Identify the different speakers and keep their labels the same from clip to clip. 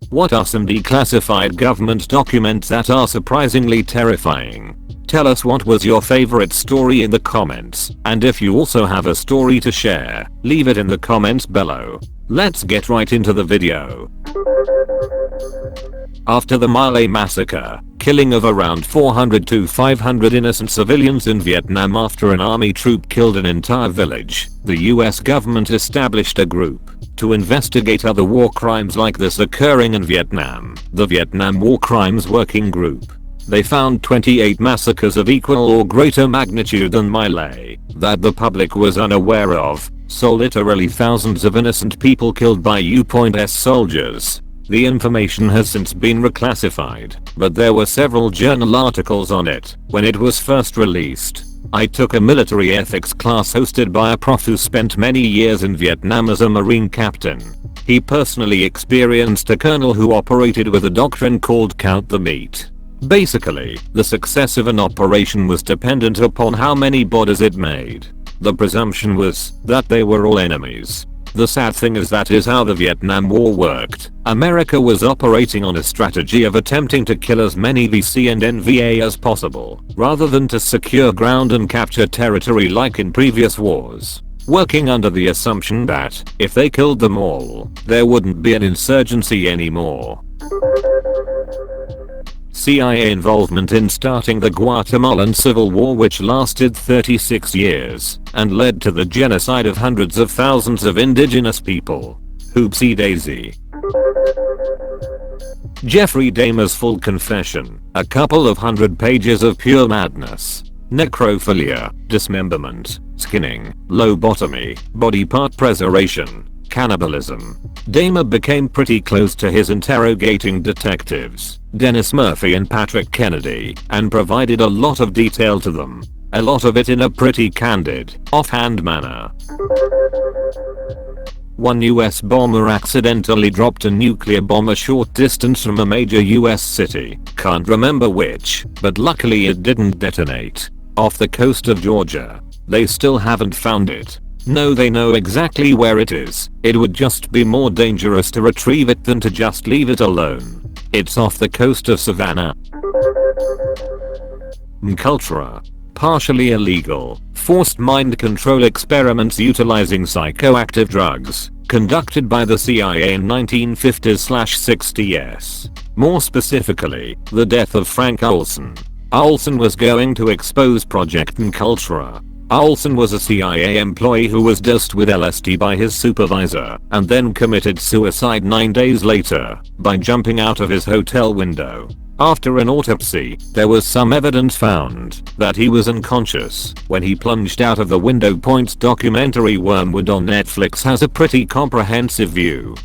Speaker 1: What are some declassified government documents that are surprisingly terrifying? Tell us what was your favorite story in the comments, and if you also have a story to share, leave it in the comments below. Let's get right into the video. After the My Lai massacre, killing of around 400 to 500 innocent civilians in Vietnam after an army troop killed an entire village, the US government established a group to investigate other war crimes like this occurring in Vietnam, the Vietnam War Crimes Working Group. They found 28 massacres of equal or greater magnitude than My Lai that the public was unaware of, so literally thousands of innocent people killed by U.S. soldiers. The information has since been reclassified, but there were several journal articles on it when it was first released. I took a military ethics class hosted by a prof who spent many years in Vietnam as a Marine captain. He personally experienced a colonel who operated with a doctrine called count the meat. Basically, the success of an operation was dependent upon how many bodies it made. The presumption was that they were all enemies. The sad thing is that is how the Vietnam War worked. America was operating on a strategy of attempting to kill as many VC and NVA as possible, rather than to secure ground and capture territory like in previous wars. Working under the assumption that, if they killed them all, there wouldn't be an insurgency anymore. CIA involvement in starting the Guatemalan Civil War, which lasted 36 years and led to the genocide of hundreds of thousands of indigenous people. Oopsie daisy. Jeffrey Dahmer's full confession, a couple of 100 pages of pure madness. Necrophilia, dismemberment, skinning, lobotomy, body part preservation, cannibalism. Dahmer became pretty close to his interrogating detectives, Dennis Murphy and Patrick Kennedy, and provided a lot of detail to them. A lot of it in a pretty candid, offhand manner. One US bomber accidentally dropped a nuclear bomb a short distance from a major US city, can't remember which, but luckily it didn't detonate. Off the coast of Georgia. They still haven't found it. No, they know exactly where it is. It would just be more dangerous to retrieve it than to just leave it alone. It's off the coast of Savannah. Cultura. Partially illegal, forced mind control experiments utilizing psychoactive drugs, conducted by the CIA in 1950s/60s. More specifically, the death of Frank Olson. Olson was going to expose Project Cultura. Olson was a CIA employee who was dosed with LSD by his supervisor and then committed suicide 9 days later by jumping out of his hotel window. After an autopsy, there was some evidence found that he was unconscious when he plunged out of the window. Documentary Wormwood on Netflix has a pretty comprehensive view.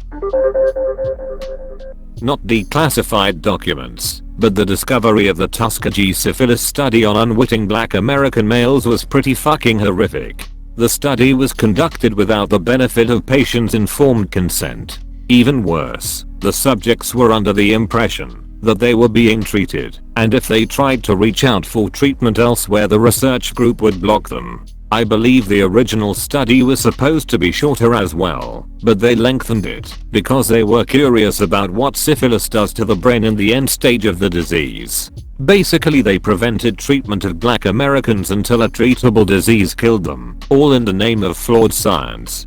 Speaker 1: Not declassified documents, but the discovery of the Tuskegee syphilis study on unwitting black American males was pretty fucking horrific. The study was conducted without the benefit of patients' informed consent. Even worse, the subjects were under the impression that they were being treated, and if they tried to reach out for treatment elsewhere, the research group would block them. I believe the original study was supposed to be shorter as well, but they lengthened it because they were curious about what syphilis does to the brain in the end stage of the disease. Basically, they prevented treatment of black Americans until a treatable disease killed them, all in the name of flawed science.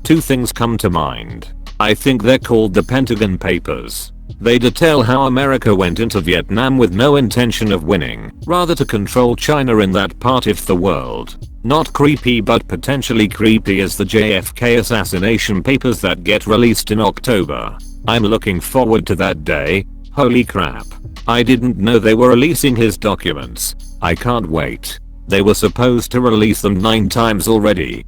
Speaker 1: Two things come to mind. I think they're called the Pentagon Papers. They detail how America went into Vietnam with no intention of winning, rather to control China in that part of the world. Not creepy, but potentially creepy as the JFK assassination papers that get released in October. I'm looking forward to that day. Holy crap. I didn't know they were releasing his documents. I can't wait. They were supposed to release them 9 times already.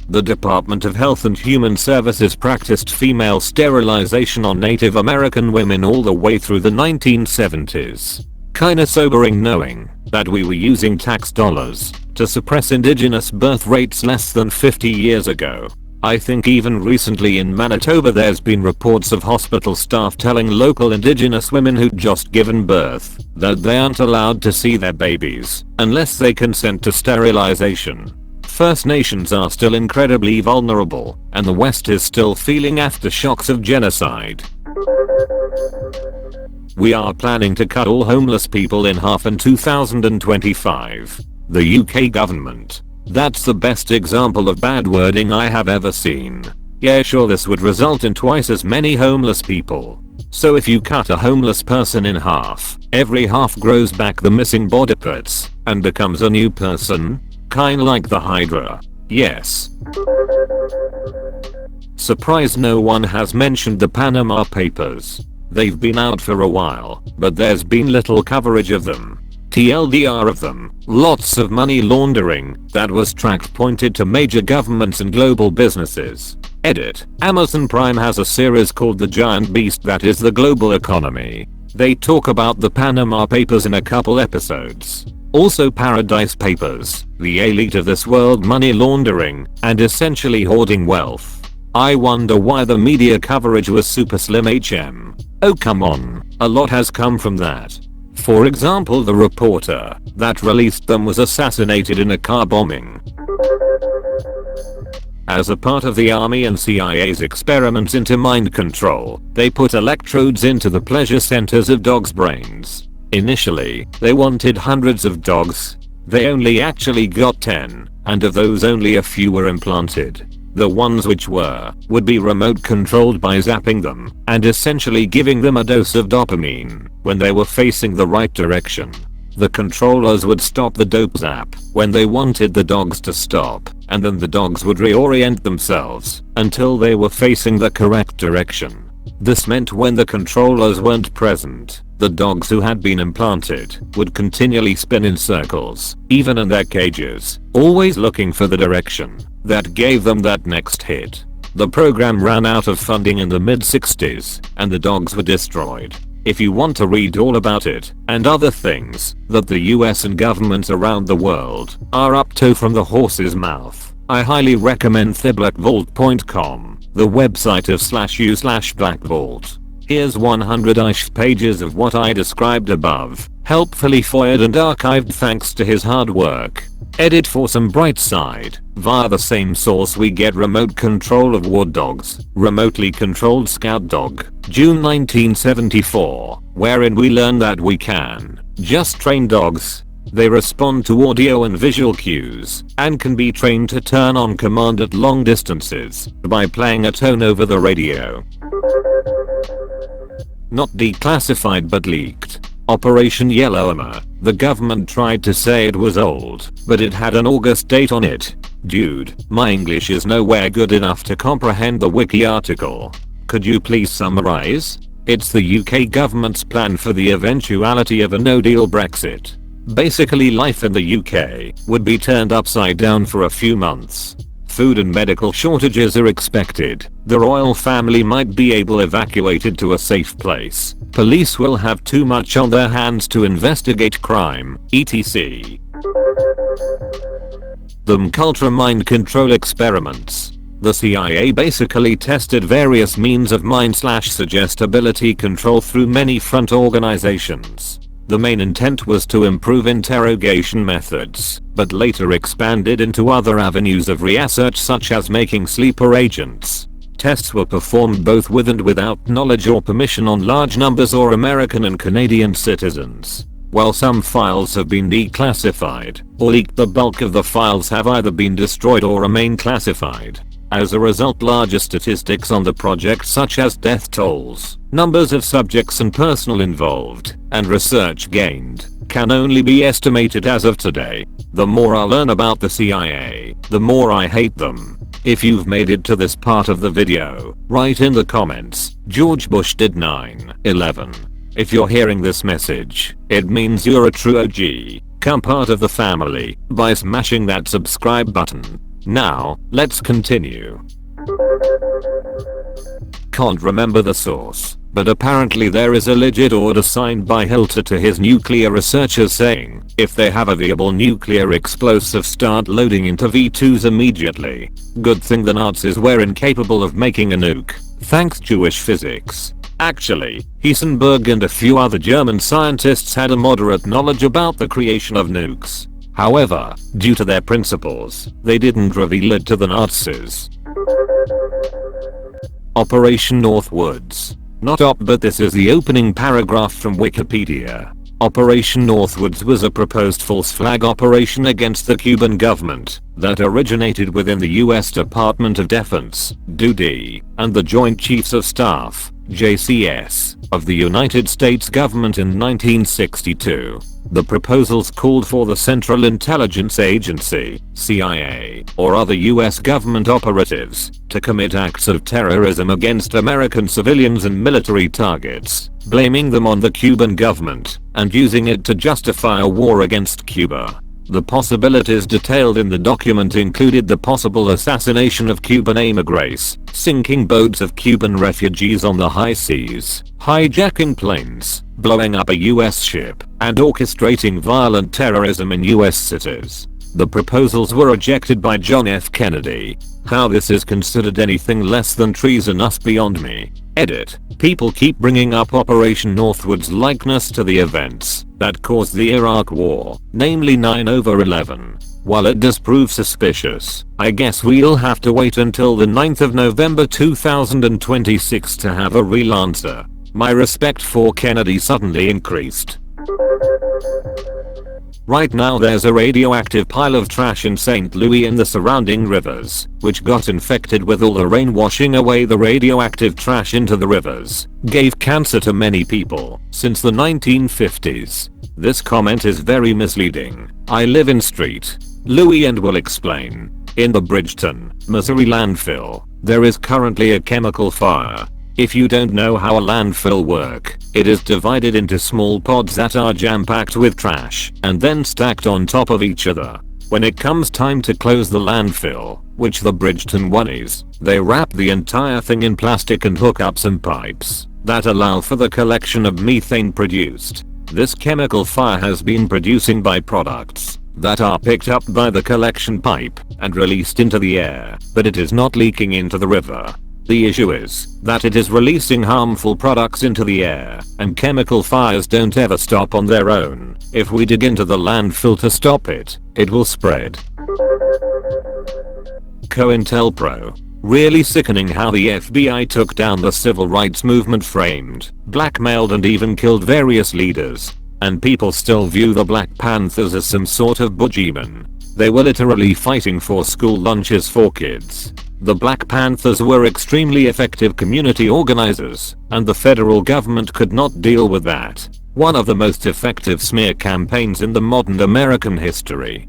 Speaker 1: The Department of Health and Human Services practiced female sterilization on Native American women all the way through the 1970s. Kinda sobering knowing that we were using tax dollars to suppress indigenous birth rates less than 50 years ago. I think even recently in Manitoba there's been reports of hospital staff telling local indigenous women who'd just given birth that they aren't allowed to see their babies unless they consent to sterilization. First Nations are still incredibly vulnerable, and the West is still feeling aftershocks of genocide. We are planning to cut all homeless people in half in 2025. The UK government. That's the best example of bad wording I have ever seen. Yeah, sure, this would result in twice as many homeless people. So if you cut a homeless person in half, every half grows back the missing body parts and becomes a new person? Kinda like the Hydra. Yes. Surprised no one has mentioned the Panama Papers. They've been out for a while, but there's been little coverage of them. TLDR of them, lots of money laundering that was tracked pointed to major governments and global businesses. Edit. Amazon Prime has a series called The Giant Beast that is the global economy. They talk about the Panama Papers in a couple episodes. Also Paradise Papers, the elite of this world money laundering and essentially hoarding wealth. I wonder why the media coverage was super slim HM. Oh come on, a lot has come from that. For example, the reporter that released them was assassinated in a car bombing. As a part of the Army and CIA's experiments into mind control, they put electrodes into the pleasure centers of dogs' brains. Initially, they wanted hundreds of dogs. They only actually got 10, and of those only a few were implanted. The ones which would be remote controlled by zapping them and essentially giving them a dose of dopamine when they were facing the right direction. The controllers would stop the dope zap when they wanted the dogs to stop, and then the dogs would reorient themselves until they were facing the correct direction. This meant when the controllers weren't present, the dogs who had been implanted would continually spin in circles, even in their cages, always looking for the direction that gave them that next hit. The program ran out of funding in the mid-60s, and the dogs were destroyed. If you want to read all about it, and other things that the US and governments around the world are up to from the horse's mouth, I highly recommend theblackvault.com, the website of /u/blackvault. Here's 100-ish pages of what I described above, helpfully foiled and archived thanks to his hard work. Edit. For some bright side, via the same source we get remote control of war dogs, remotely controlled scout dog, June 1974, wherein we learn that we can just train dogs. They respond to audio and visual cues and can be trained to turn on command at long distances by playing a tone over the radio. Not declassified but leaked. Operation Yellow Hammer. The government tried to say it was old, but it had an August date on it. Dude, my English is nowhere good enough to comprehend the wiki article. Could you please summarize? It's the UK government's plan for the eventuality of a no-deal Brexit. Basically, life in the UK would be turned upside down for a few months. Food and medical shortages are expected. The royal family might be evacuated to a safe place. Police will have too much on their hands to investigate crime, etc. The Culture mind control experiments. The CIA basically tested various means of mind/suggestibility control through many front organizations. The main intent was to improve interrogation methods, but later expanded into other avenues of research such as making sleeper agents. Tests were performed both with and without knowledge or permission on large numbers of American and Canadian citizens. While some files have been declassified or leaked, the bulk of the files have either been destroyed or remain classified. As a result, larger statistics on the project such as death tolls, numbers of subjects and personnel involved, and research gained, can only be estimated as of today. The more I learn about the CIA, the more I hate them. If you've made it to this part of the video, write in the comments, George Bush did 9/11. If you're hearing this message, it means you're a true OG. Come part of the family by smashing that subscribe button. Now, let's continue. Can't remember the source, but apparently there is a legit order signed by Hitler to his nuclear researchers saying, if they have a viable nuclear explosive, start loading into V2s immediately. Good thing the Nazis were incapable of making a nuke. Thanks Jewish physics. Actually, Heisenberg and a few other German scientists had a moderate knowledge about the creation of nukes. However, due to their principles, they didn't reveal it to the Nazis. Operation Northwoods. Not op, but this is the opening paragraph from Wikipedia. Operation Northwoods was a proposed false flag operation against the Cuban government that originated within the US Department of Defense, DoD, and the Joint Chiefs of Staff, JCS, of the United States government in 1962. The proposals called for the Central Intelligence Agency, CIA, or other US government operatives to commit acts of terrorism against American civilians and military targets, blaming them on the Cuban government and using it to justify a war against Cuba. The possibilities detailed in the document included the possible assassination of Cuban émigrés, sinking boats of Cuban refugees on the high seas, hijacking planes, blowing up a US ship, and orchestrating violent terrorism in US cities. The proposals were rejected by John F. Kennedy. How this is considered anything less than treasonous beyond me. Edit. People keep bringing up Operation Northwoods' likeness to the events that caused the Iraq War, namely 9/11. While it does prove suspicious, I guess we'll have to wait until the 9th of November 2026 to have a real answer. My respect for Kennedy suddenly increased. Right now there's a radioactive pile of trash in St. Louis and the surrounding rivers, which got infected with all the rain washing away the radioactive trash into the rivers, gave cancer to many people since the 1950s. This comment is very misleading. I live in St. Louis and will explain. In the Bridgeton, Missouri landfill, there is currently a chemical fire. If you don't know how a landfill works, it is divided into small pods that are jam-packed with trash and then stacked on top of each other. When it comes time to close the landfill, which the Bridgeton one is, they wrap the entire thing in plastic and hook up some pipes that allow for the collection of methane produced. This chemical fire has been producing byproducts that are picked up by the collection pipe and released into the air, but it is not leaking into the river. The issue is that it is releasing harmful products into the air, and chemical fires don't ever stop on their own. If we dig into the landfill to stop it, it will spread. COINTELPRO. Really sickening how the FBI took down the civil rights movement, framed, blackmailed and even killed various leaders. And people still view the Black Panthers as some sort of boogeyman. They were literally fighting for school lunches for kids. The Black Panthers were extremely effective community organizers, and the federal government could not deal with that. One of the most effective smear campaigns in the modern American history.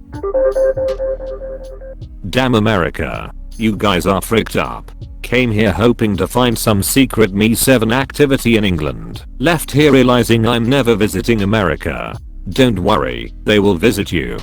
Speaker 1: Damn America. You guys are fricked up. Came here hoping to find some secret Me7 activity in England. Left here realizing I'm never visiting America. Don't worry, they will visit you.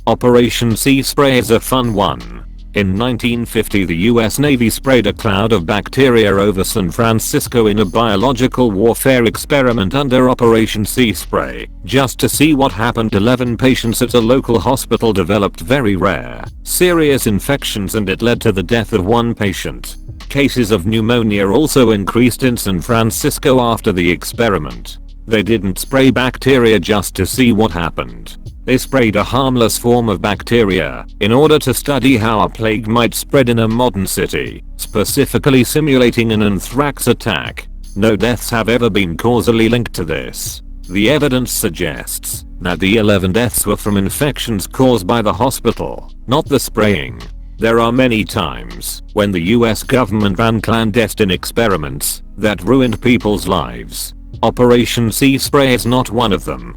Speaker 1: Operation Sea Spray is a fun one. In 1950 the US Navy sprayed a cloud of bacteria over San Francisco in a biological warfare experiment under Operation Sea Spray, just to see what happened. 11 patients at a local hospital developed very rare, serious infections and it led to the death of one patient. Cases of pneumonia also increased in San Francisco after the experiment. They didn't spray bacteria just to see what happened. They sprayed a harmless form of bacteria in order to study how a plague might spread in a modern city, specifically simulating an anthrax attack. No deaths have ever been causally linked to this. The evidence suggests that the 11 deaths were from infections caused by the hospital, not the spraying. There are many times when the US government ran clandestine experiments that ruined people's lives. Operation Sea Spray is not one of them.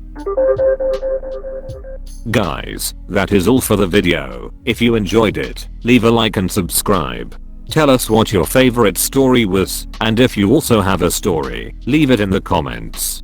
Speaker 1: Guys, that is all for the video. If you enjoyed it, leave a like and subscribe. Tell us what your favorite story was, and if you also have a story, leave it in the comments.